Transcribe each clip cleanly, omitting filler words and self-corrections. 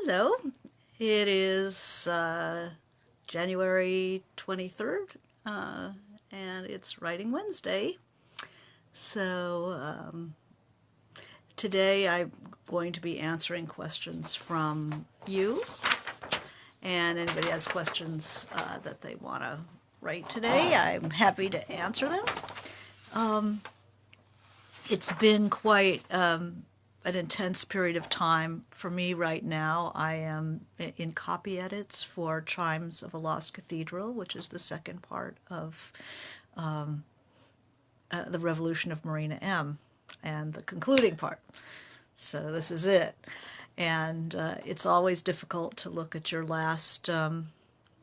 Hello. It is January 23rd, and it's Writing Wednesday. So today I'm going to be answering questions from you, and anybody has questions that they want to write today, I'm happy to answer them. It's been quite an intense period of time for me right now. I am in copy edits for Chimes of a Lost Cathedral, which is the second part of The Revolution of Marina M, and the concluding part. So this is it. And it's always difficult to look at your last, to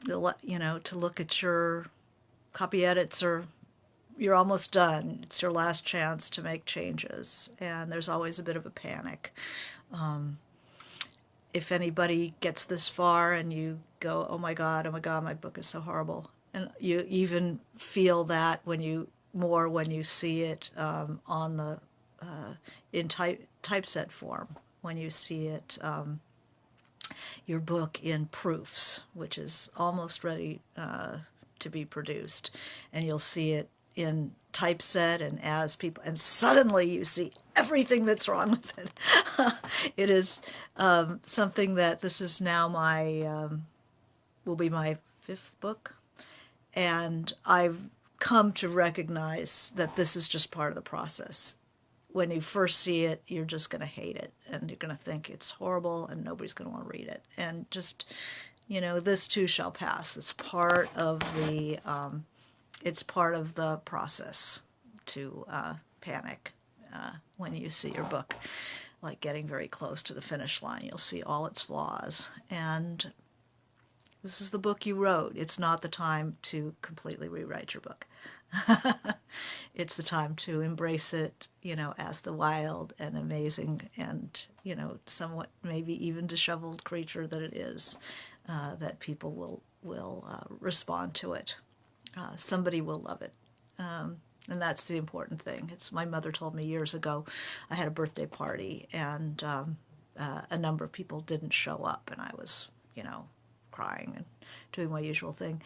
look at your copy edits, or you're almost done. It's your last chance to make changes, and there's always a bit of a panic. If anybody gets this far and you go, oh my God, my book is so horrible, and you even feel that when you see it on the in typeset form, when you see it your book in proofs, which is almost ready to be produced, and you'll see it in typeset, and as people, and suddenly you see everything that's wrong with it. It is something that this is now will be my fifth book, and I've come to recognize that this is just part of the process. When you first see it, you're just going to hate it, and you're going to think it's horrible, and nobody's going to want to read it. And just, this too shall pass. It's part of the process to panic when you see your book, like getting very close to the finish line. You'll see all its flaws, and this is the book you wrote. It's not the time to completely rewrite your book. It's the time to embrace it, as the wild and amazing and, somewhat maybe even disheveled creature that it is, that people will respond to it. Somebody will love it. And that's the important thing. My mother told me years ago, I had a birthday party, and a number of people didn't show up, and I was, crying and doing my usual thing.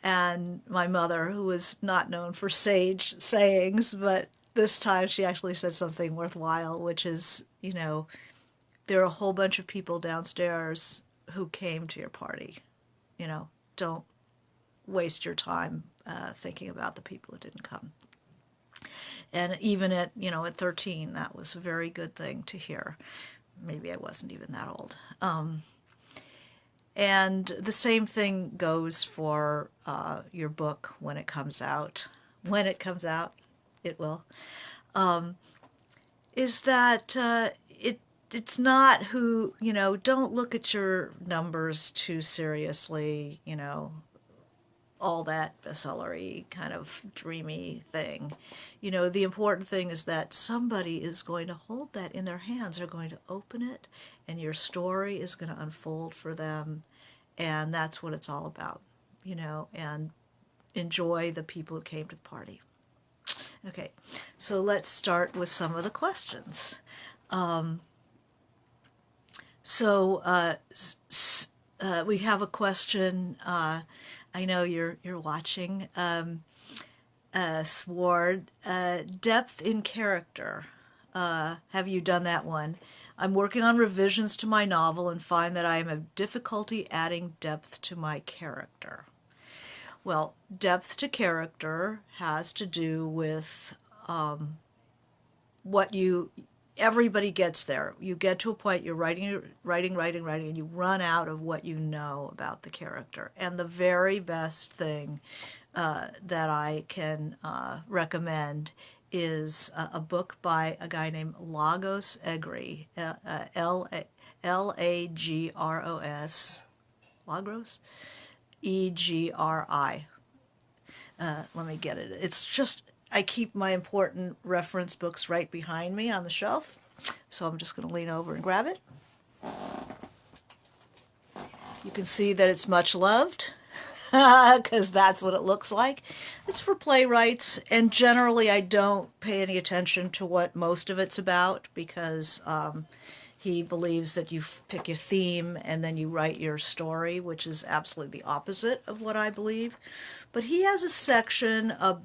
And my mother, who was not known for sage sayings, but this time she actually said something worthwhile, which is, there are a whole bunch of people downstairs who came to your party. Don't waste your time thinking about the people who didn't come. And even at 13, that was a very good thing to hear. Maybe I wasn't even that old. And the same thing goes for your book when it comes out. When it comes out, it will. Is that it's not who, don't look at your numbers too seriously, all that bestseller-y kind of dreamy thing. The important thing is that somebody is going to hold that in their hands. They're going to open it, and your story is going to unfold for them, and that's what it's all about, and enjoy the people who came to the party. Okay, so let's start with some of the questions. We have a question. I know you're watching. Sward, depth in character. Have you done that one? I'm working on revisions to my novel and find that I am having difficulty adding depth to my character. Well, depth to character has to do with everybody gets there. You get to a point, you're writing, and you run out of what you know about the character. And the very best thing that I can recommend is a book by a guy named Lagos Egri, Lagros, Lagros, Egri. Let me get it. It's just, I keep my important reference books right behind me on the shelf, so I'm just going to lean over and grab it. You can see that it's much loved, because that's what it looks like. It's for playwrights, and generally I don't pay any attention to what most of it's about, because He believes that you pick your theme and then you write your story, which is absolutely the opposite of what I believe. But he has a section of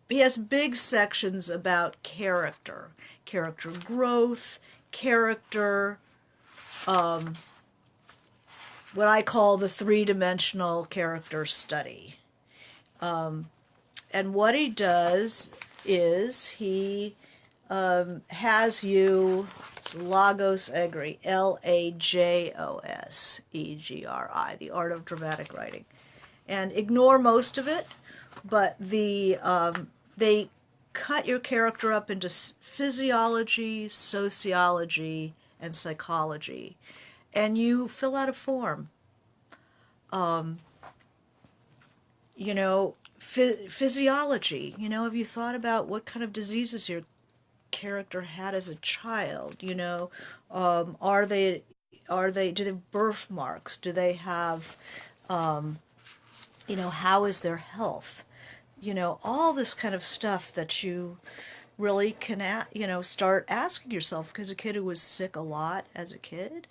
he has big sections about character, character growth, character, what I call the three-dimensional character study. And what he does is he has you, Lagos Egri, Lajosegri, the art of dramatic writing. And ignore most of it, but they cut your character up into physiology, sociology, and psychology. And you fill out a form. You know, physiology. You know, have you thought about what kind of diseases your character had as a child? You know, do they have birthmarks? Do they have, you know, how is their health? You know, all this kind of stuff that you really can, you know, start asking yourself, because a kid who was sick a lot as a kid,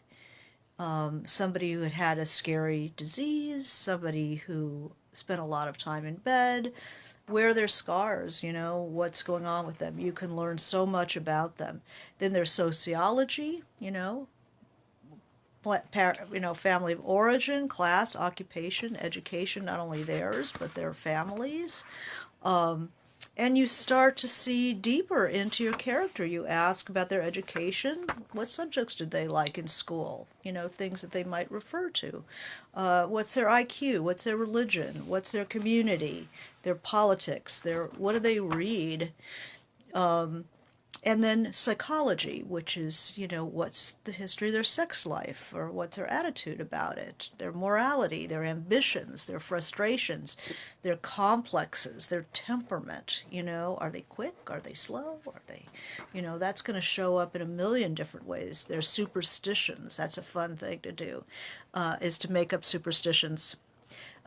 somebody who had had a scary disease, somebody who spent a lot of time in bed, where are their scars, you know, what's going on with them. You can learn so much about them. Then there's sociology, you know, family of origin, class, occupation, education, not only theirs, but their families. And you start to see deeper into your character. You ask about their education. What subjects did they like in school? You know, things that they might refer to. What's their IQ? What's their religion? What's their community? Their politics? What do they read? And then psychology, which is, you know, what's the history of their sex life, or what's their attitude about it, their morality, their ambitions, their frustrations, their complexes, their temperament, you know, are they quick, are they slow, are they, you know, that's going to show up in a million different ways. Their superstitions, that's a fun thing to do, is to make up superstitions.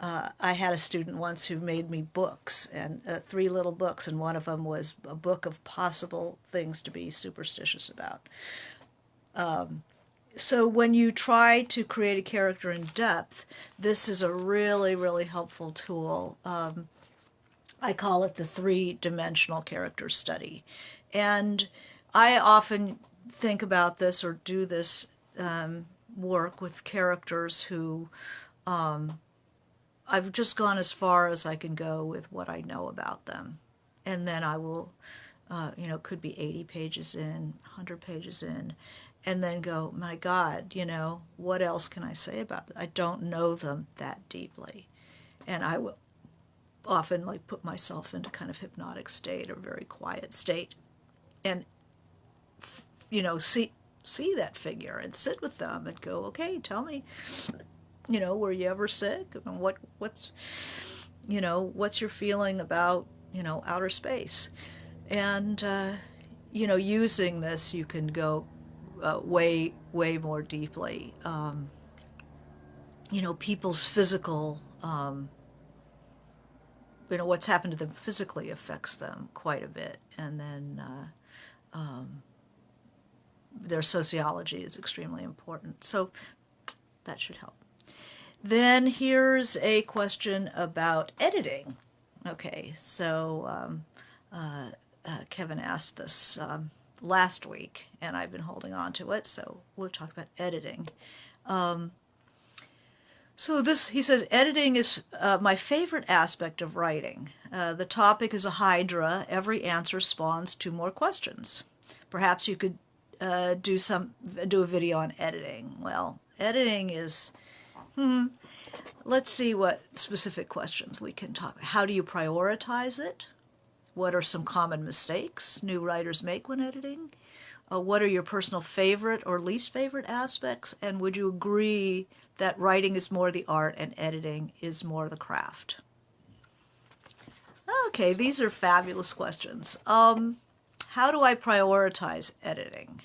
I had a student once who made me books, and 3 little books, and one of them was a book of possible things to be superstitious about. So when you try to create a character in depth, this is a really, really helpful tool. I call it the 3-dimensional character study. And I often think about this or do this work with characters who I've just gone as far as I can go with what I know about them. And then I will, you know, could be 80 pages in, 100 pages in, and then go, my God, you know, what else can I say about them? I don't know them that deeply. And I will often like put myself into kind of hypnotic state or very quiet state and, you know, see that figure and sit with them and go, okay, tell me, you know, were you ever sick? And what's your feeling about, you know, outer space? And, you know, using this, you can go way, way more deeply. You know, people's physical, you know, what's happened to them physically affects them quite a bit. And then their sociology is extremely important. So that should help. Then here's a question about editing. Okay, so Kevin asked this last week, and I've been holding on to it, so we'll talk about editing. So this, he says, editing is my favorite aspect of writing. The topic is a hydra. Every answer spawns 2 more questions. Perhaps you could do a video on editing. Well, editing is... Let's see what specific questions we can talk about. How do you prioritize it? What are some common mistakes new writers make when editing? What are your personal favorite or least favorite aspects? And would you agree that writing is more the art and editing is more the craft? Okay, these are fabulous questions. How do I prioritize editing?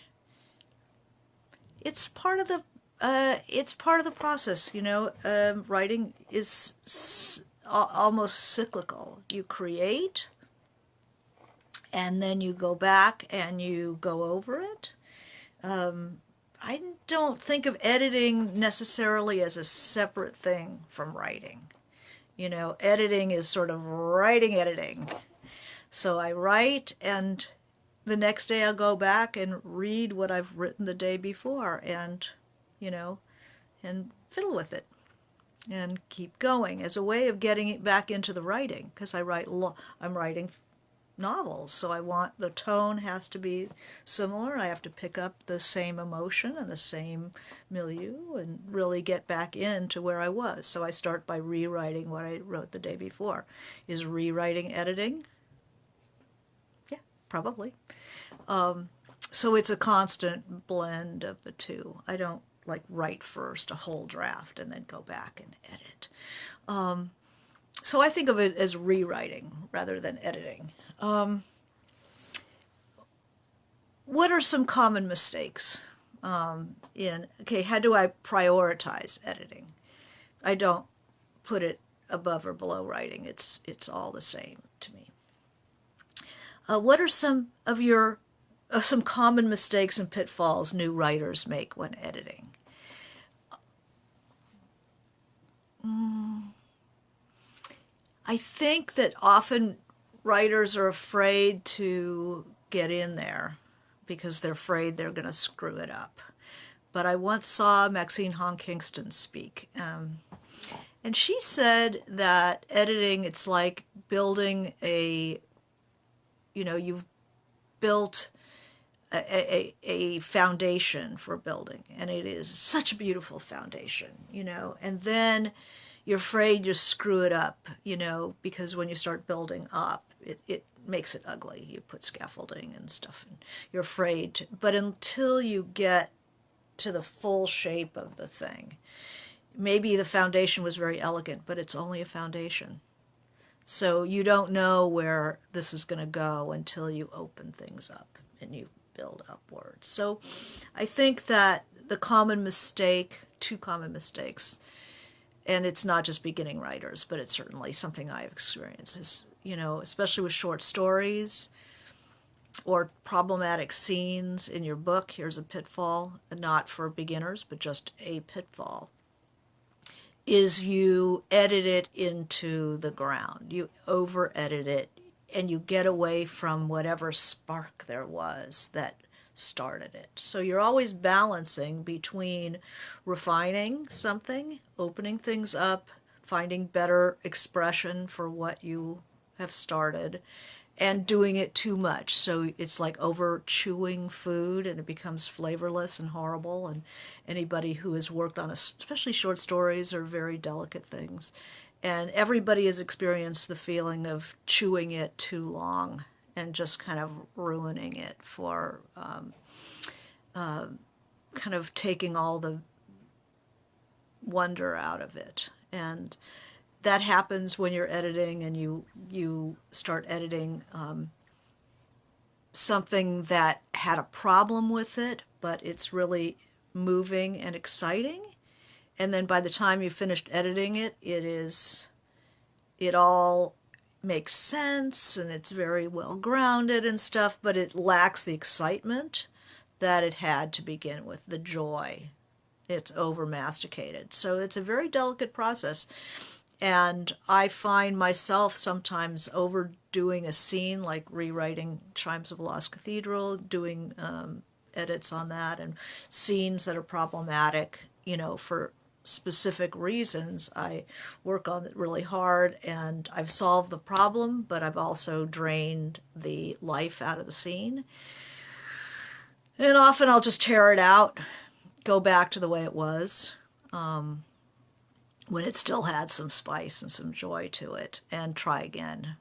It's part of the process, you know. Writing is almost cyclical. You create, and then you go back and you go over it. I don't think of editing necessarily as a separate thing from writing. Editing is sort of writing editing. So I write, and the next day I'll go back and read what I've written the day before, you know, and fiddle with it and keep going as a way of getting it back into the writing, because I'm writing novels, so I want the tone has to be similar. I have to pick up the same emotion and the same milieu and really get back into where I was. So I start by rewriting what I wrote the day before. Is rewriting editing? Yeah, probably. So it's a constant blend of the two. I don't like write first a whole draft and then go back and edit. So I think of it as rewriting rather than editing. What are some common mistakes okay, how do I prioritize editing? I don't put it above or below writing. It's all the same to me. What are some common mistakes and pitfalls new writers make when editing? I think that often writers are afraid to get in there because they're afraid they're going to screw it up. But I once saw Maxine Hong Kingston speak, and she said that editing, it's like building you've built a foundation for building, and it is such a beautiful foundation, and then you're afraid you screw it up, because when you start building up, it makes it ugly. You put scaffolding and stuff, and you're afraid but until you get to the full shape of the thing, maybe the foundation was very elegant, but it's only a foundation. So you don't know where this is going to go until you open things up and you build upwards. So I think that two common mistakes, and it's not just beginning writers, but it's certainly something I've experienced, is, especially with short stories or problematic scenes in your book. Here's a pitfall, not for beginners, but just a pitfall, is you edit it into the ground. You over edit it, and you get away from whatever spark there was that started it. So you're always balancing between refining something, opening things up, finding better expression for what you have started, and doing it too much. So it's like over chewing food and it becomes flavorless and horrible. And anybody who has worked on especially short stories, are very delicate things. And everybody has experienced the feeling of chewing it too long and just kind of ruining it for kind of taking all the wonder out of it. And that happens when you're editing and you start editing something that had a problem with it, but it's really moving and exciting. And then by the time you finished editing it, it all makes sense and it's very well grounded and stuff, but it lacks the excitement that it had to begin with, the joy. It's over masticated. So it's a very delicate process. And I find myself sometimes overdoing a scene, like rewriting Chimes of a Lost Cathedral, doing edits on that, and scenes that are problematic, for specific reasons. I work on it really hard, and I've solved the problem, but I've also drained the life out of the scene. And often I'll just tear it out, go back to the way it was. When it still had some spice and some joy to it, and try again.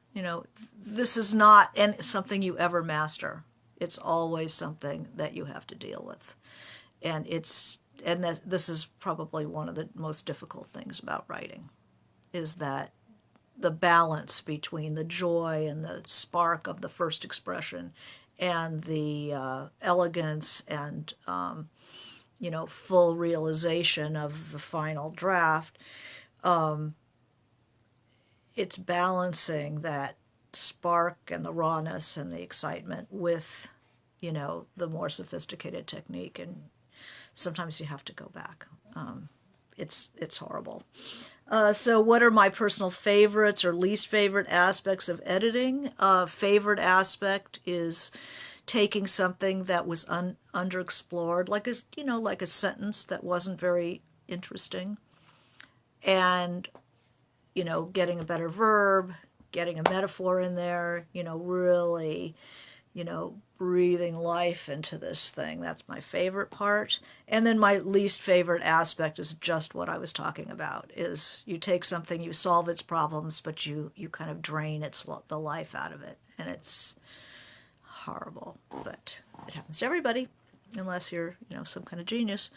This is not something you ever master. It's always something that you have to deal with. And this is probably one of the most difficult things about writing, is that the balance between the joy and the spark of the first expression and the elegance and full realization of the final draft. It's balancing that spark and the rawness and the excitement with, the more sophisticated technique. And sometimes you have to go back. It's horrible. So what are my personal favorites or least favorite aspects of editing? Favorite aspect is taking something that was underexplored, like a sentence that wasn't very interesting, and getting a better verb, getting a metaphor in there, really, breathing life into this thing. That's my favorite part. And then my least favorite aspect is just what I was talking about, is you take something, you solve its problems, but you kind of drain the life out of it. And it's horrible, but it happens to everybody, unless you're, some kind of genius.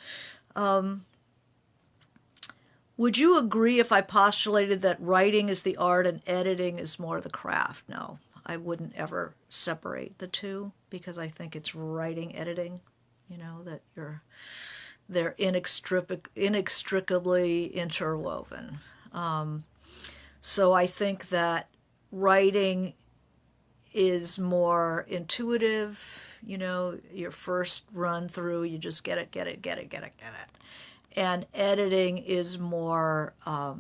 Would you agree if I postulated that writing is the art and editing is more the craft? No, I wouldn't ever separate the two, because I think it's writing, editing, that they're inextricably interwoven. So I think that writing is more intuitive, your first run through, you just get it. And editing is more, I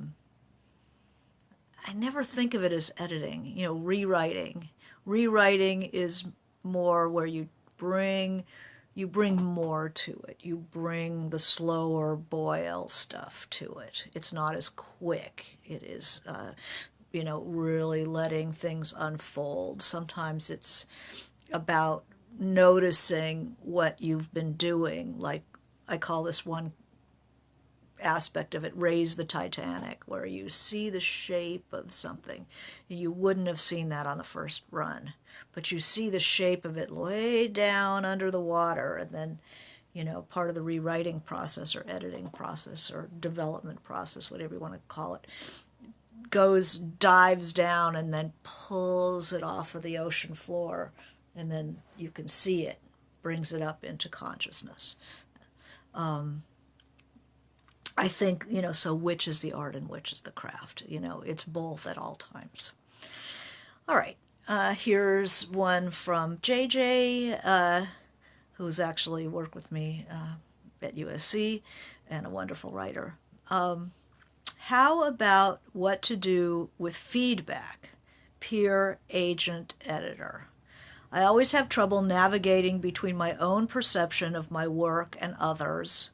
never think of it as editing, rewriting. Rewriting is more where you bring more to it. You bring the slower boil stuff to it. It's not as quick. It is, really letting things unfold. Sometimes it's about noticing what you've been doing. Like, I call this one aspect of it raise the Titanic, where you see the shape of something. You wouldn't have seen that on the first run, but you see the shape of it way down under the water, and then part of the rewriting process or editing process or development process, whatever you want to call it, dives down and then pulls it off of the ocean floor, and then you can see it, brings it up into consciousness. I think, so which is the art and which is the craft? It's both at all times. All right. Here's one from JJ, who's actually worked with me at USC and a wonderful writer. How about what to do with feedback, peer, agent, editor? I always have trouble navigating between my own perception of my work and others.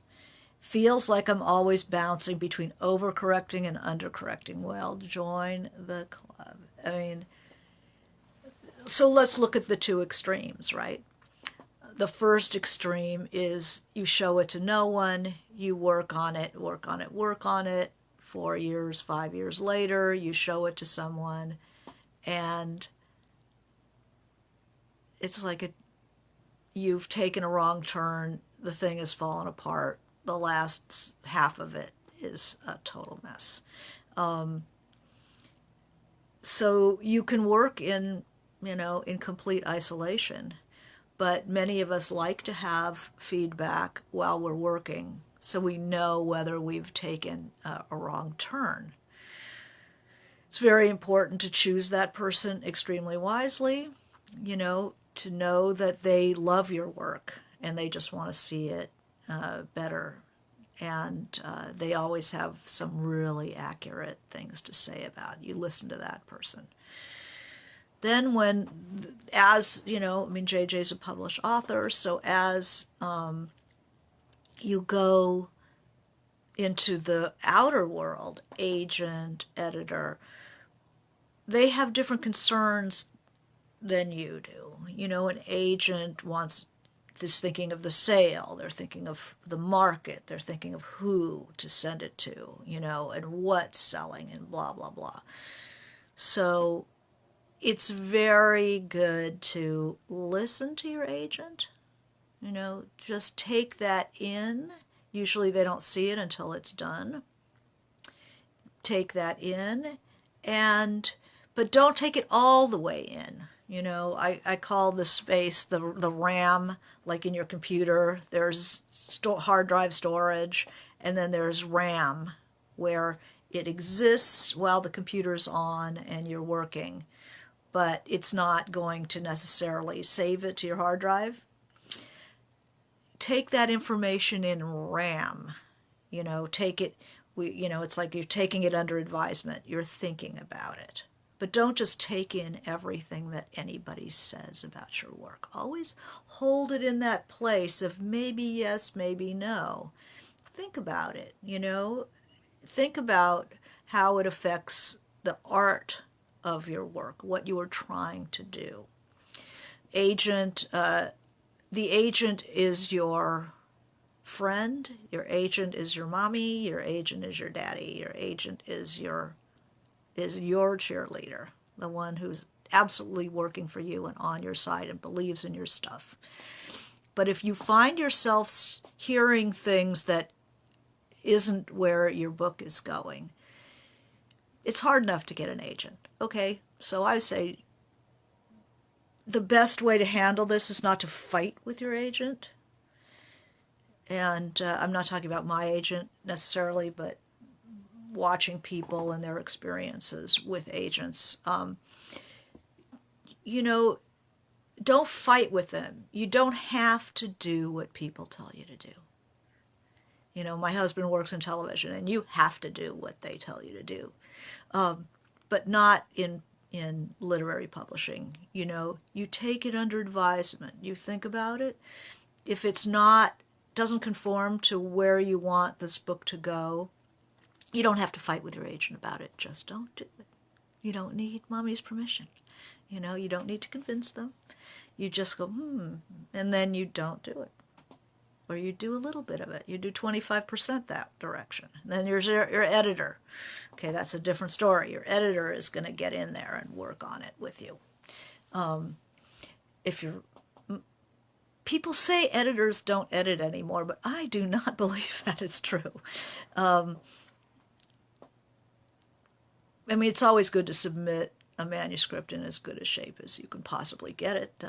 Feels like I'm always bouncing between overcorrecting and undercorrecting. Well, join the club. I mean, so let's look at the two extremes, right? The first extreme is you show it to no one, you work on it. 4 years, 5 years later, you show it to someone, and it's like you've taken a wrong turn, the thing has fallen apart. The last half of it is a total mess. So you can work in complete isolation, but many of us like to have feedback while we're working, so we know whether we've taken a wrong turn. It's very important to choose that person extremely wisely, to know that they love your work and they just want to see it better, and they always have some really accurate things to say about it. You listen to that person. Then JJ's a published author, so as you go into the outer world, agent, editor, they have different concerns than you do. An agent is thinking of the sale, they're thinking of the market, they're thinking of who to send it to, and what's selling, and blah, blah, blah. So it's very good to listen to your agent, just take that in. Usually they don't see it until it's done. Take that in, but don't take it all the way in. I call the space the RAM, like in your computer. There's hard drive storage, and then there's RAM, where it exists while the computer's on and you're working, but it's not going to necessarily save it to your hard drive. take that information in RAM. Take it, it's like you're taking it under advisement. You're thinking about it. But don't just take in everything that anybody says about your work. Always hold it in that place of maybe yes, maybe no. Think about it, Think about how it affects the art of your work, what you are trying to do. The agent is your friend, your agent is your mommy, your agent is your daddy, your agent is your cheerleader, the one who's absolutely working for you and on your side and believes in your stuff. But if you find yourself hearing things that isn't where your book is going, it's hard enough to get an agent. Okay, so I say the best way to handle this is not to fight with your agent. And I'm not talking about my agent necessarily, but watching people and their experiences with agents. Don't fight with them. You don't have to do what people tell you to do. My husband works in television, and you have to do what they tell you to do. But not in literary publishing. You take it under advisement. You think about it. If it's doesn't conform to where you want this book to go, you don't have to fight with your agent about it. Just don't do it. You don't need mommy's permission. You don't need to convince them. You just go, and then you don't do it. Or you do a little bit of it. You do 25% that direction. And then there's your editor. Okay, that's a different story. Your editor is going to get in there and work on it with you. People say editors don't edit anymore, but I do not believe that is true. It's always good to submit a manuscript in as good a shape as you can possibly get it.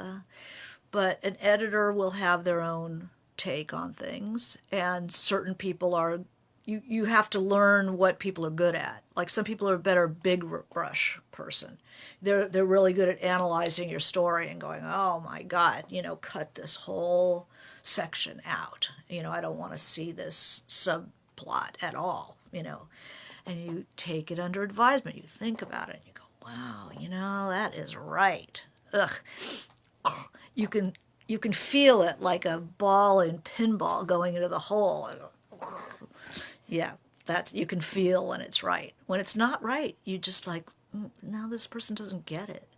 But an editor will have their own take on things, and certain people you have to learn what people are good at. Like some people are a better big brush person. They're really good at analyzing your story and going, oh my God, cut this whole section out. I don't want to see this subplot at all, And you take it under advisement. You think about it and you go, wow, that is right. Ugh. You can feel it like a ball in pinball going into the hole. Yeah, you can feel when it's right. When it's not right, you just like, no, this person doesn't get it.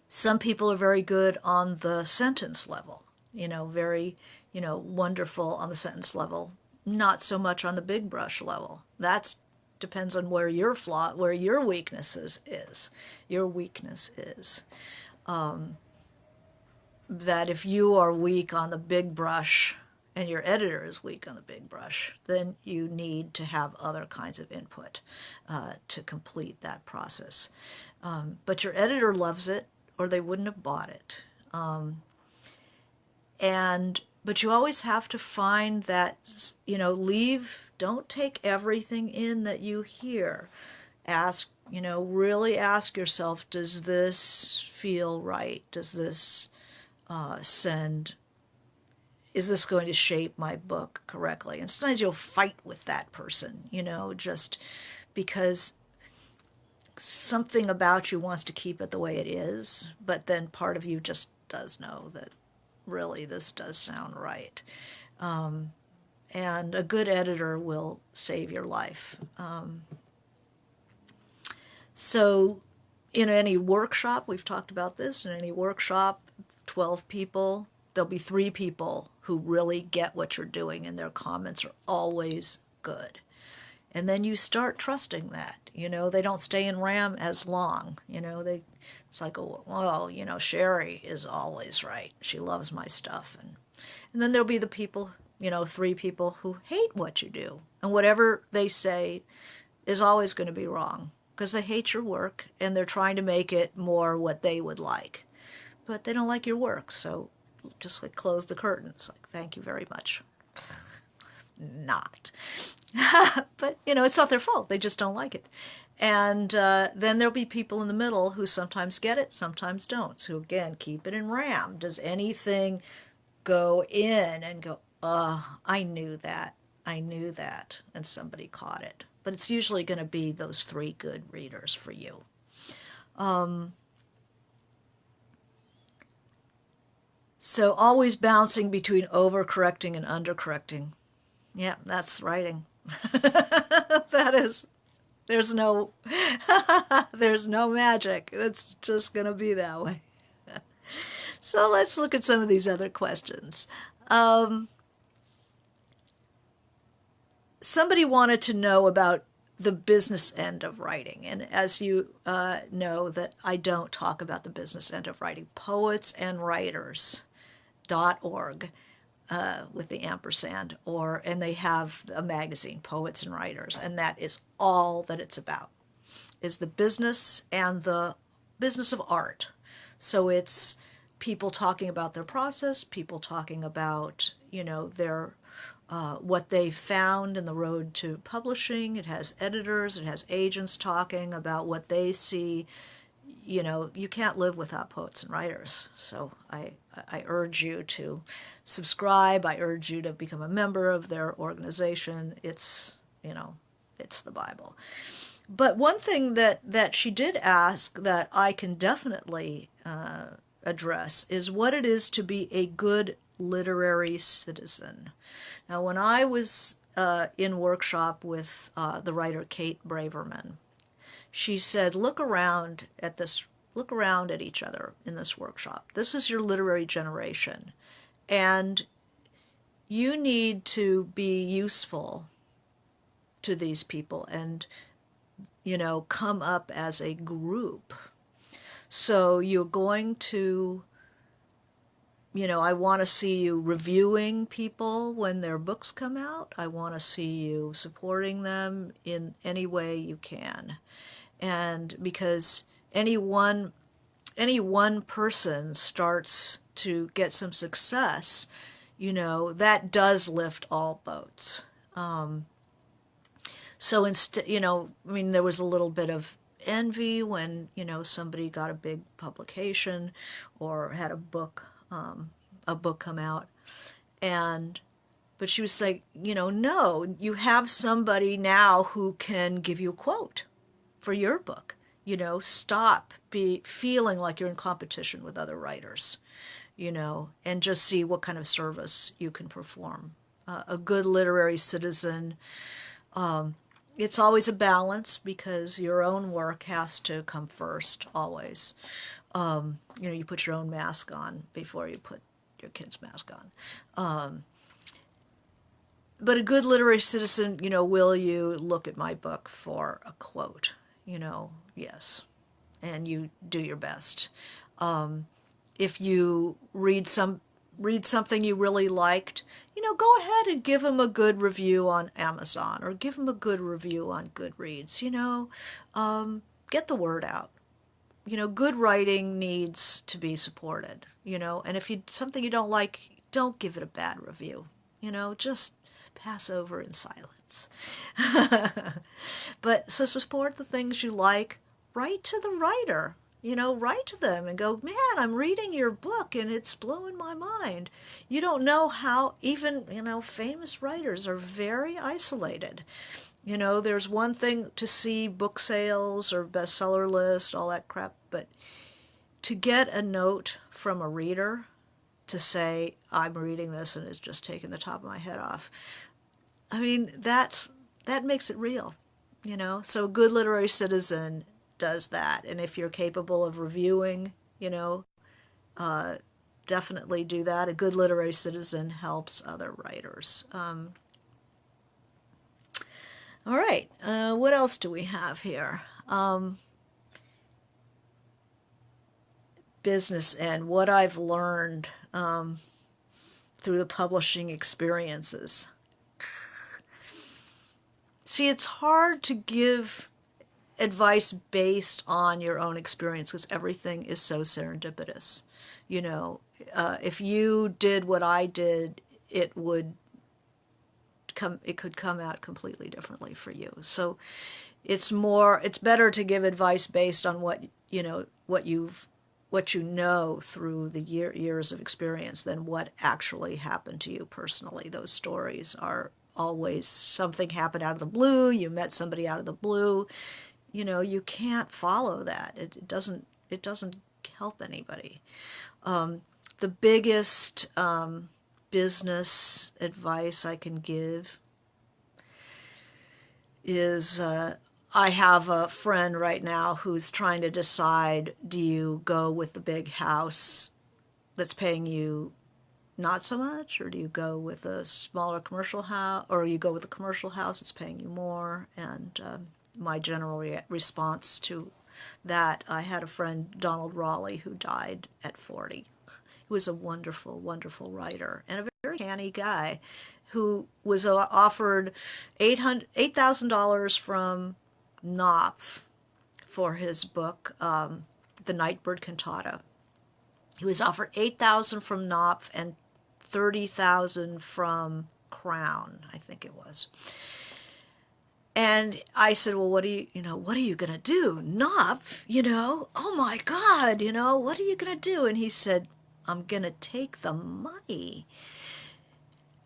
Some people are very good on the sentence level, very, wonderful on the sentence level. Not so much on the big brush level. That depends on where your weakness is. Your weakness is. That if you are weak on the big brush and your editor is weak on the big brush, then you need to have other kinds of input to complete that process. But your editor loves it, or they wouldn't have bought it. But you always have to find that, don't take everything in that you hear. Really ask yourself, does this feel right? Does this is this going to shape my book correctly? And sometimes you'll fight with that person, just because something about you wants to keep it the way it is, but then part of you just does know that really this does sound right. And a good editor will save your life. So in any workshop, we've talked about this, in any workshop, 12 people, there'll be 3 people who really get what you're doing, and their comments are always good. And then you start trusting that. They don't stay in RAM as long. It's like, oh, Sherry is always right. She loves my stuff. And then there'll be the people, 3 people who hate what you do. And whatever they say is always going to be wrong because they hate your work and they're trying to make it more what they would like. But they don't like your work, so just like close the curtains. Like, thank you very much. Not. But, it's not their fault. They just don't like it. And then there'll be people in the middle who sometimes get it, sometimes don't. So again, keep it in RAM. Does anything go in and go, I knew that. I knew that. And somebody caught it. But it's usually going to be those 3 good readers for you. So always bouncing between overcorrecting and undercorrecting. Yeah, that's writing. That is, there's no, there's no magic. It's just going to be that way. So let's look at some of these other questions. Somebody wanted to know about the business end of writing. And as you know, that I don't talk about the business end of writing. Poetsandwriters.org with the ampersand, and they have a magazine, Poets and Writers, and that is all that it's about, is the business and the business of art. So it's people talking about their process, people talking about, their what they found in the road to publishing. It has editors, it has agents talking about what they see. You can't live without poets and writers. So I urge you to subscribe. I urge you to become a member of their organization. It's the Bible. But one thing that she did ask that I can definitely address is what it is to be a good literary citizen. Now, when I was in workshop with the writer Kate Braverman, she said, look around at each other in this workshop. This is your literary generation, and you need to be useful to these people and, come up as a group. So you're going to, I want to see you reviewing people when their books come out. I want to see you supporting them in any way you can. And because any one person starts to get some success, that does lift all boats. So instead, there was a little bit of envy when, somebody got a big publication or had a book come out. But she was like, no, you have somebody now who can give you a quote for your book. Stop feeling like you're in competition with other writers, and just see what kind of service you can perform. A good literary citizen, it's always a balance because your own work has to come first, always. You put your own mask on before you put your kid's mask on. But a good literary citizen, will you look at my book for a quote? Yes. And you do your best. If you read something you really liked, go ahead and give them a good review on Amazon or give them a good review on Goodreads. Get the word out. Good writing needs to be supported. And if something you don't like, don't give it a bad review. Just pass over in silence. But so support the things you like. Write to the writer. Write to them and go, man, I'm reading your book and it's blowing my mind. You don't know how even, famous writers are very isolated. There's one thing to see book sales or bestseller list, all that crap, but to get a note from a reader to say, I'm reading this and it's just taking the top of my head off. That makes it real, So a good literary citizen does that. And if you're capable of reviewing, definitely do that. A good literary citizen helps other writers. All right. What else do we have here? Business and what I've learned through the publishing experiences. See, it's hard to give advice based on your own experience because everything is so serendipitous. If you did what I did, it could come out completely differently for you. So it's better to give advice based on what you've what you know through the years of experience than what actually happened to you personally. Those stories are always something happened out of the blue. You met somebody out of the blue. You can't follow that. It doesn't help anybody. The biggest business advice I can give is I have a friend right now who's trying to decide, do you go with the big house that's paying you not so much, or do you go with a smaller commercial house, or you go with a commercial house that's paying you more? And my general response to that, I had a friend, Donald Raleigh, who died at 40. He was a wonderful, wonderful writer and a very canny guy who was offered $8,000 from Knopf for his book, The Nightbird Cantata. He was offered $8,000 from Knopf and $30,000 from Crown, I think it was. And I said, well, what are you going to do? Knopf, oh my God, what are you going to do? And he said, I'm going to take the money.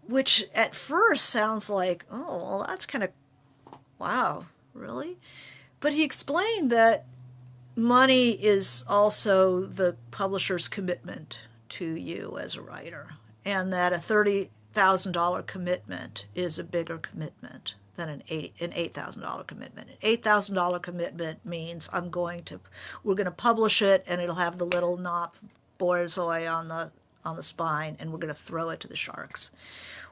Which at first sounds like, oh, well, that's kind of, wow, really? But he explained that money is also the publisher's commitment to you as a writer, and that a $30,000 commitment is a bigger commitment than an $8,000 commitment. An $8,000 commitment means we're going to publish it, and it'll have the little Knopf borzoi on the spine, and we're going to throw it to the sharks.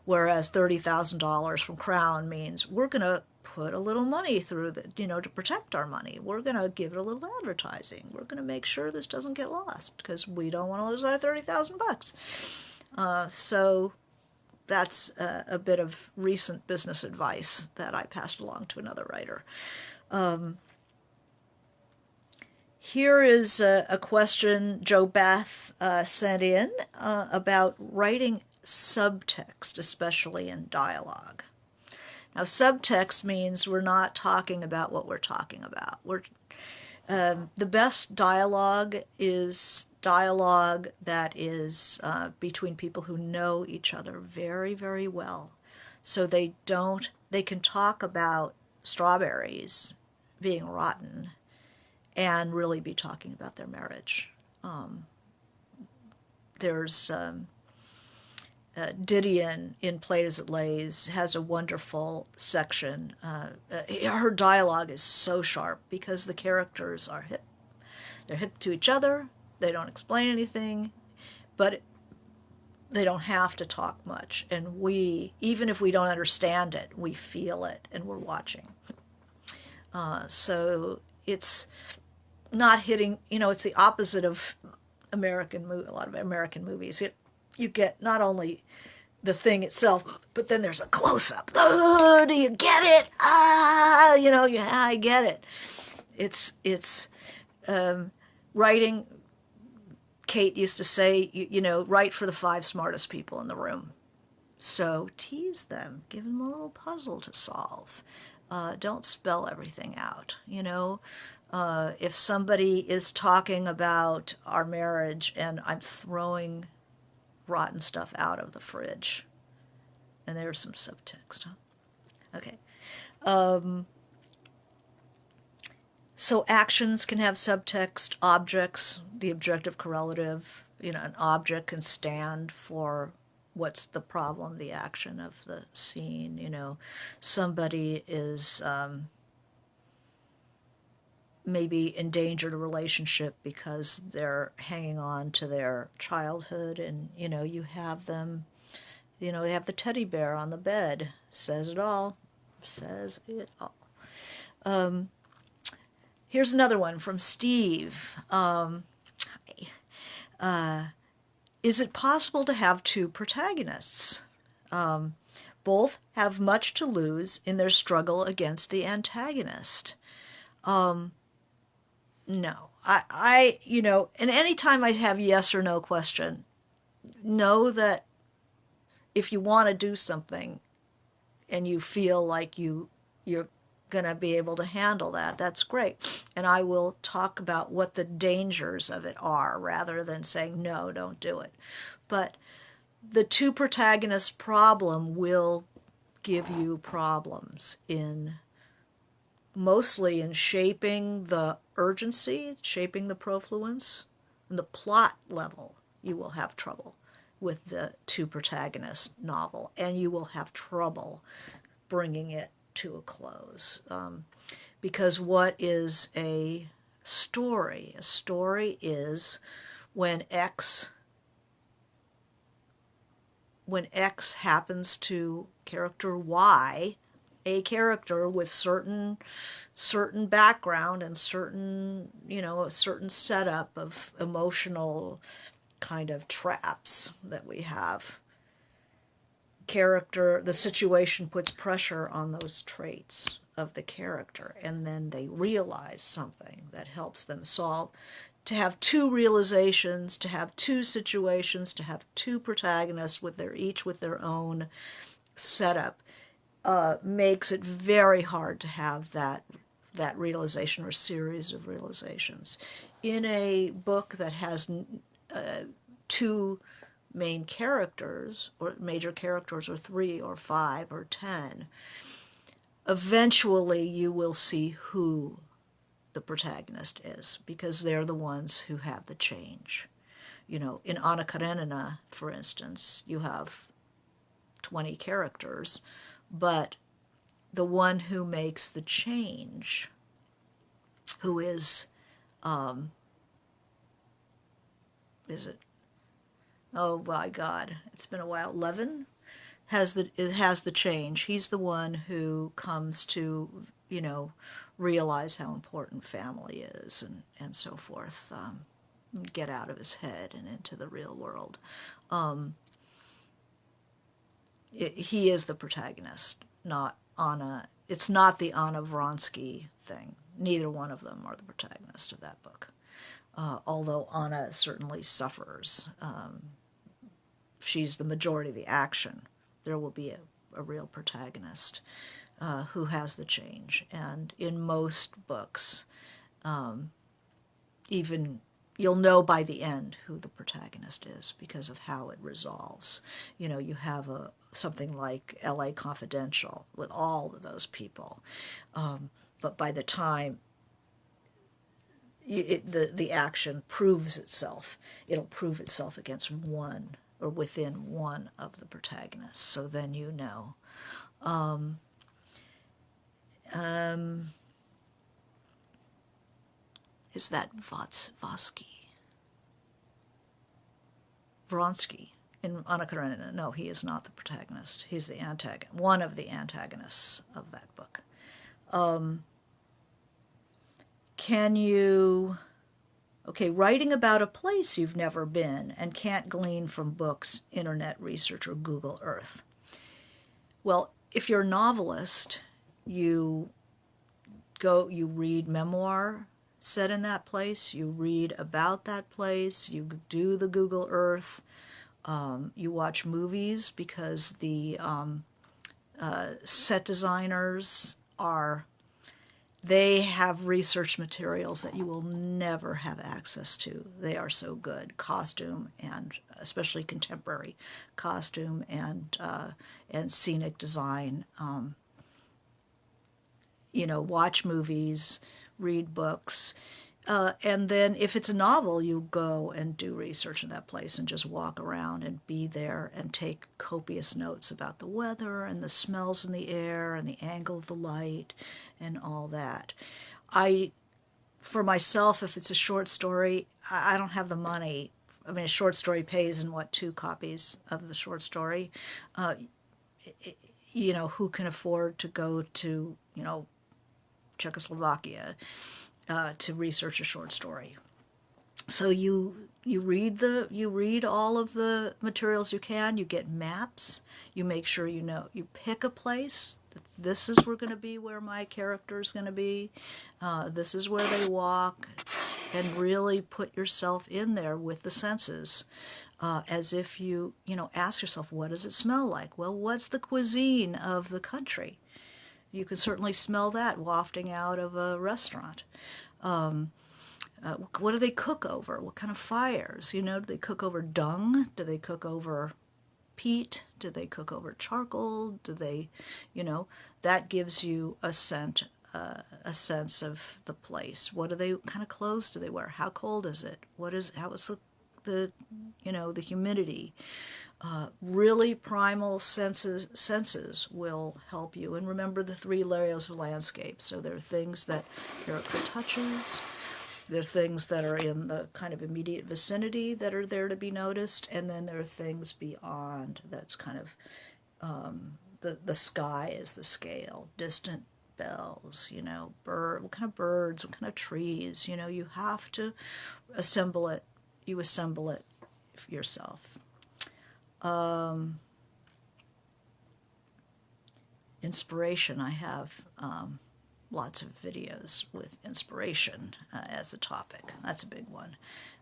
Whereas $30,000 from Crown means we're going to put a little money through to protect our money. We're going to give it a little advertising. We're going to make sure this doesn't get lost because we don't want to lose our $30,000. So that's a bit of recent business advice that I passed along to another writer. Here is a question Joe Beth sent in about writing subtext, especially in dialogue. Now, subtext means we're not talking about what we're talking about. The best dialogue is dialogue that is between people who know each other very, very well. So they can talk about strawberries being rotten and really be talking about their marriage. There's Didion in Play As It Lays has a wonderful section. Her dialogue is so sharp because the characters are hip. They're hip to each other. They don't explain anything, but they don't have to talk much. And even if we don't understand it, we feel it and we're watching. So it's not hitting, it's the opposite of a lot of American movies. You get not only the thing itself, but then there's a close-up. Oh, do you get it? I get it. It's writing. Kate used to say, write for the 5 smartest people in the room. So tease them, give them a little puzzle to solve. Don't spell everything out. If somebody is talking about our marriage and I'm throwing rotten stuff out of the fridge, and there's some subtext. Okay. So actions can have subtext. Objects, the objective correlative, an object can stand for what's the problem, the action of the scene. Somebody is maybe endangered a relationship because they're hanging on to their childhood, and you have them, they have the teddy bear on the bed. Says it all. Here's another one from Steve. Is it possible to have 2 protagonists? Both have much to lose in their struggle against the antagonist. No. And any time I have yes or no question, know that if you want to do something and you feel like you're going to be able to handle that, that's great. And I will talk about what the dangers of it are rather than saying, no, don't do it. But the two protagonist problem will give you problems mostly in shaping the urgency, shaping the profluence, and the plot level. You will have trouble with the two protagonist novel, and you will have trouble bringing it to a close. Because what is a story? A story is when X happens to character Y, a character with certain background and a certain setup of emotional kind of traps that we have. The situation puts pressure on those traits of the character, and then they realize something that helps them solve. To have two realizations, to have two situations, to have two protagonists each with their own setup, makes it very hard to have that realization or series of realizations. In a book that has two main characters, or major characters, or 3 or 5 or 10, eventually you will see who the protagonist is, because they're the ones who have the change. In Anna Karenina, for instance, you have 20 characters, but the one who makes the change, who is it? Oh my God, it's been a while. Levin has the change. He's the one who comes to realize how important family is and so forth. Get out of his head and into the real world. He is the protagonist, not Anna. It's not the Anna Vronsky thing. Neither one of them are the protagonist of that book. Although Anna certainly suffers. She's the majority of the action. There will be a real protagonist who has the change. And in most books, even you'll know by the end who the protagonist is because of how it resolves. You have something like L.A. Confidential with all of those people. But by the time the action proves itself, it'll prove itself against one or within one of the protagonists. So then you know. Is that Vronsky in Anna Karenina? No, he is not the protagonist. He's the antagonist, one of the antagonists of that book. Writing about a place you've never been and can't glean from books, internet research, or Google Earth. Well, if you're a novelist, you read memoir set in that place, you read about that place, you do the Google Earth, you watch movies because the set designers they have research materials that you will never have access to. They are so good. Costume, and especially contemporary costume and scenic design. Watch movies, read books, and then if it's a novel, you go and do research in that place and just walk around and be there and take copious notes about the weather and the smells in the air and the angle of the light and all that. For myself, if it's a short story, I don't have the money. I mean, a short story pays in 2 copies of the short story. Who can afford to go to, Czechoslovakia to research a short story? So you read all of the materials you can. You get maps. You make sure you pick a place. This is going to be where my character is going to be. This is where they walk, and really put yourself in there with the senses, as if ask yourself, what does it smell like? Well, what's the cuisine of the country? You can certainly smell that wafting out of a restaurant. What do they cook over? What kind of fires? Do they cook over dung? Do they cook over peat? Do they cook over charcoal? Do they, that gives you a sense of the place. What kind of clothes do they wear? How cold is it? How is the the humidity? Really primal senses will help you. And remember the 3 layers of landscape. So there are things that character touches, there are things that are in the kind of immediate vicinity that are there to be noticed, and then there are things beyond that's kind of the sky is the scale, distant bells, what kind of birds, what kind of trees, you have to assemble it. You assemble it yourself. Inspiration, I have lots of videos with inspiration as a topic. That's a big one,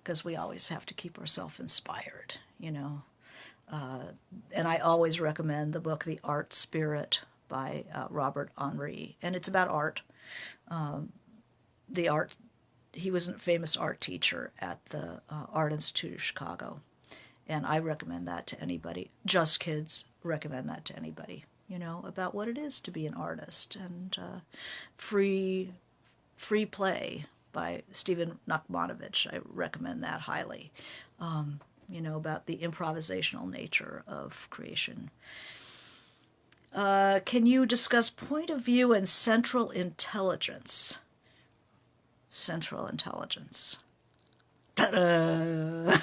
because we always have to keep ourselves inspired, and I always recommend the book The Art Spirit by Robert Henri, and it's about art. He was a famous art teacher at the Art Institute of Chicago, and I recommend that to anybody. Just Kids recommend that to anybody, about what it is to be an artist. And Free Play by Stephen Nachmanovich, I recommend that highly, about the improvisational nature of creation. Can you discuss point of view and central intelligence? Central intelligence. Ta-da!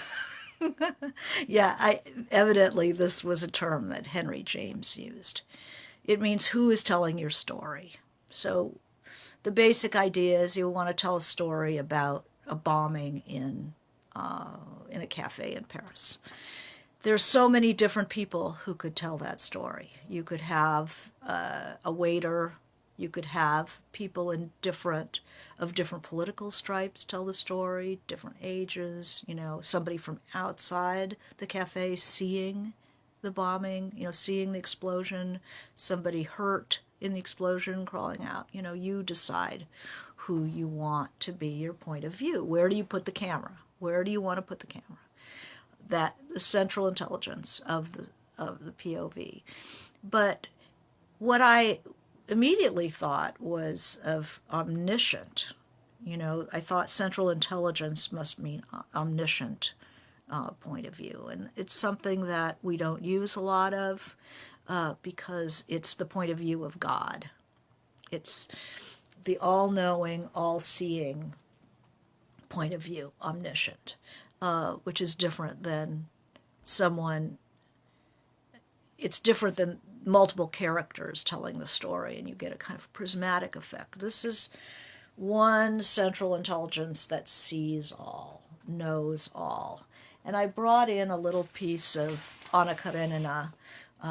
Yeah, evidently this was a term that Henry James used. It means who is telling your story. So the basic idea is you want to tell a story about a bombing in a cafe in Paris. There's so many different people who could tell that story. You could have a waiter. You could have people of different political stripes tell the story, different ages, somebody from outside the cafe seeing the bombing, seeing the explosion, somebody hurt in the explosion crawling out. You decide who you want to be your point of view. Where do you put the camera? Where do you want to put the camera? That the central intelligence of the POV. But what I immediately thought was of omniscient. I thought central intelligence must mean omniscient point of view. And it's something that we don't use a lot of because it's the point of view of God. It's the all-knowing, all-seeing point of view, omniscient, which is different than it's different than multiple characters telling the story, and you get a kind of prismatic effect. This is one central intelligence that sees all, knows all. And I brought in a little piece of Anna Karenina,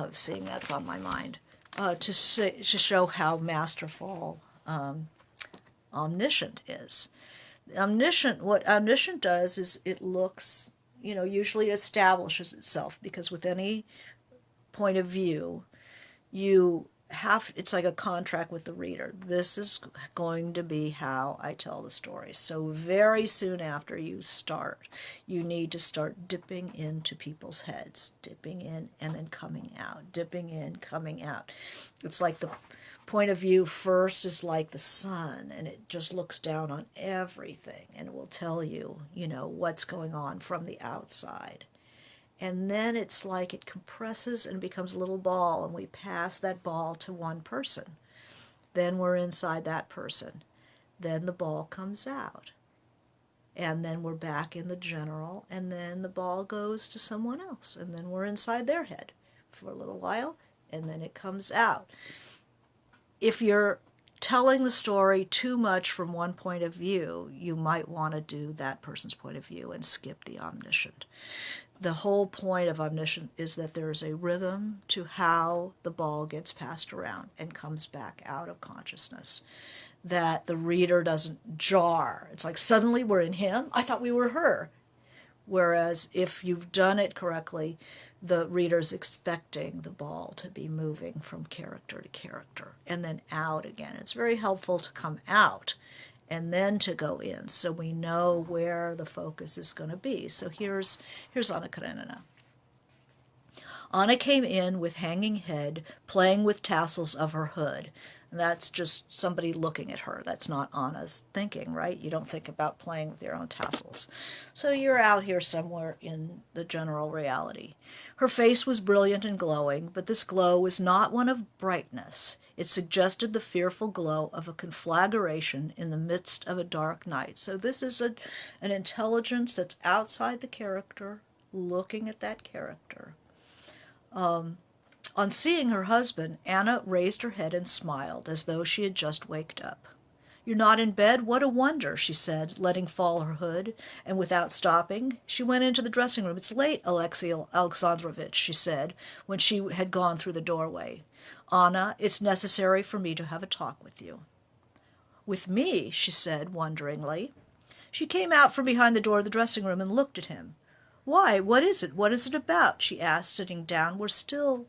seeing that's on my mind, to show how masterful omniscient is. What omniscient does is it looks, usually it establishes itself, because with any point of view, it's like a contract with the reader. This is going to be how I tell the story. So very soon after you start, you need to start dipping into people's heads, dipping in and then coming out, dipping in, coming out. It's like the point of view first is like the sun, and it just looks down on everything, and it will tell you, what's going on from the outside. And then it's like it compresses and becomes a little ball, and we pass that ball to one person. Then we're inside that person. Then the ball comes out. And then we're back in the general, and then the ball goes to someone else. And then we're inside their head for a little while, and then it comes out. If you're telling the story too much from one point of view, you might want to do that person's point of view and skip the omniscient. The whole point of omniscient is that there is a rhythm to how the ball gets passed around and comes back out of consciousness, that the reader doesn't jar. It's like suddenly we're in him. I thought we were her. Whereas if you've done it correctly, the reader's expecting the ball to be moving from character to character and then out again. It's very helpful to come out and then to go in so we know where the focus is going to be. So here's Anna Karenina. Anna came in with hanging head, playing with tassels of her hood. And that's just somebody looking at her. That's not Anna's thinking, right? You don't think about playing with your own tassels. So you're out here somewhere in the general reality. Her face was brilliant and glowing, but this glow was not one of brightness. It suggested the fearful glow of a conflagration in the midst of a dark night. So this is an intelligence that's outside the character, looking at that character. On seeing her husband, Anna raised her head and smiled as though she had just waked up. "You're not in bed? What a wonder," she said, letting fall her hood, and without stopping, she went into the dressing room. "It's late, Alexei Alexandrovitch," she said, when she had gone through the doorway. "Anna, it's necessary for me to have a talk with you." "With me?" she said, wonderingly. She came out from behind the door of the dressing room and looked at him. "Why, what is it? What is it about?" she asked, sitting down. We're still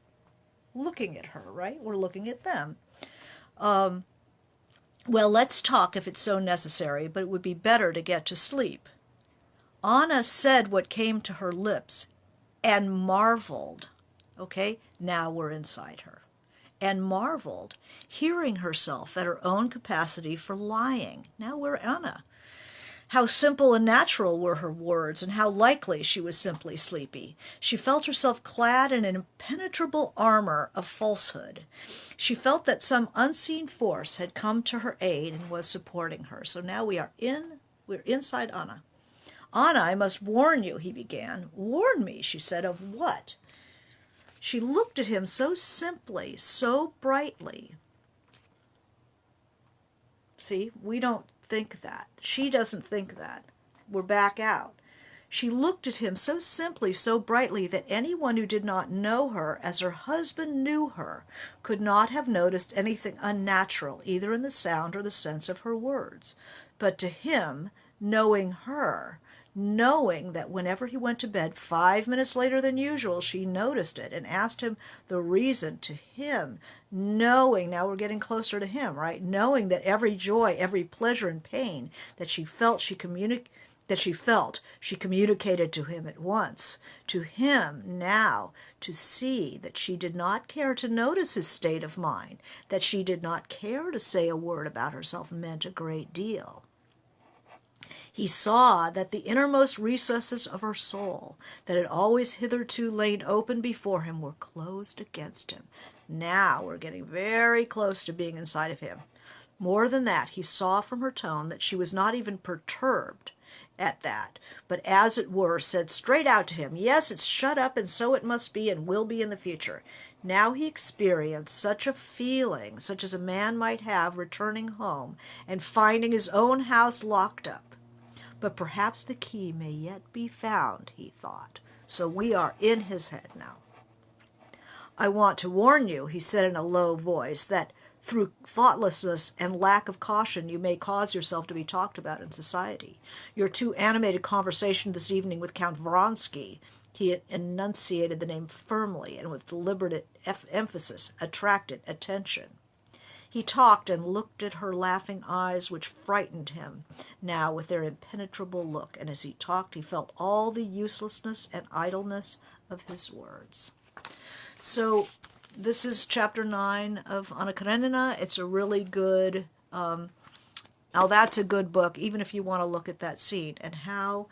looking at her, right? We're looking at them. "Well, let's talk if it's so necessary, but it would be better to get to sleep." Anna said what came to her lips and marveled. Okay, now we're inside her. And marveled, hearing herself at her own capacity for lying. Now we're Anna. How simple and natural were her words, and how likely she was simply sleepy. She felt herself clad in an impenetrable armor of falsehood. She felt that some unseen force had come to her aid and was supporting her. So now we're inside Anna. "Anna, I must warn you," he began. "Warn me," she said, "of what?" She looked at him so simply, so brightly. See, we don't think that. She doesn't think that. We're back out. She looked at him so simply, so brightly, that anyone who did not know her as her husband knew her could not have noticed anything unnatural, either in the sound or the sense of her words. But to him, knowing her, knowing that whenever he went to bed 5 minutes later than usual, she noticed it and asked him the reason, to him, knowing, now we're getting closer to him, right? Knowing that every joy, every pleasure and pain that she felt, she communicated to him at once. To him now, to see that she did not care to notice his state of mind, that she did not care to say a word about herself, meant a great deal. He saw that the innermost recesses of her soul, that had always hitherto lain open before him, were closed against him. Now we're getting very close to being inside of him. More than that, he saw from her tone that she was not even perturbed at that, but as it were said straight out to him, "Yes, it's shut up, and so it must be and will be in the future." Now he experienced such a feeling, such as a man might have returning home and finding his own house locked up. But perhaps the key may yet be found, he thought. So we are in his head now. "I want to warn you," he said in a low voice, "that through thoughtlessness and lack of caution you may cause yourself to be talked about in society. Your too animated conversation this evening with Count Vronsky," he enunciated the name firmly and with deliberate emphasis, "attracted attention." He talked and looked at her laughing eyes, which frightened him now with their impenetrable look, and as he talked he felt all the uselessness and idleness of his words. So this is chapter 9 of Anna Karenina. It's a really good, now that's a good book, even if you want to look at that scene and how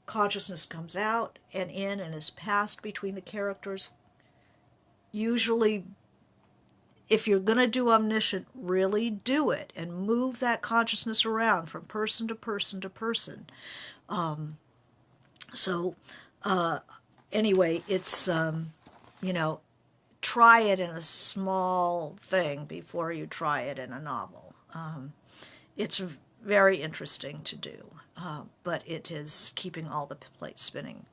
consciousness comes out and in and is passed between the characters. Usually, if you're going to do omniscient, really do it and move that consciousness around from person to person to person. Anyway, it's, try it in a small thing before you try it in a novel. It's very interesting to do, but it is keeping all the plates spinning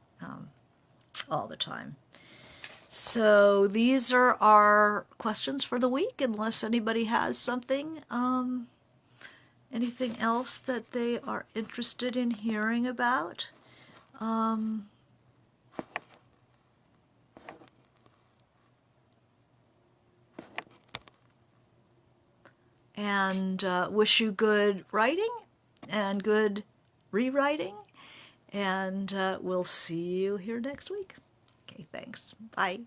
all the time. So these are our questions for the week, unless anybody has something, anything else that they are interested in hearing about. Um, and wish you good writing and good rewriting. And we'll see you here next week. Okay, thanks. Bye.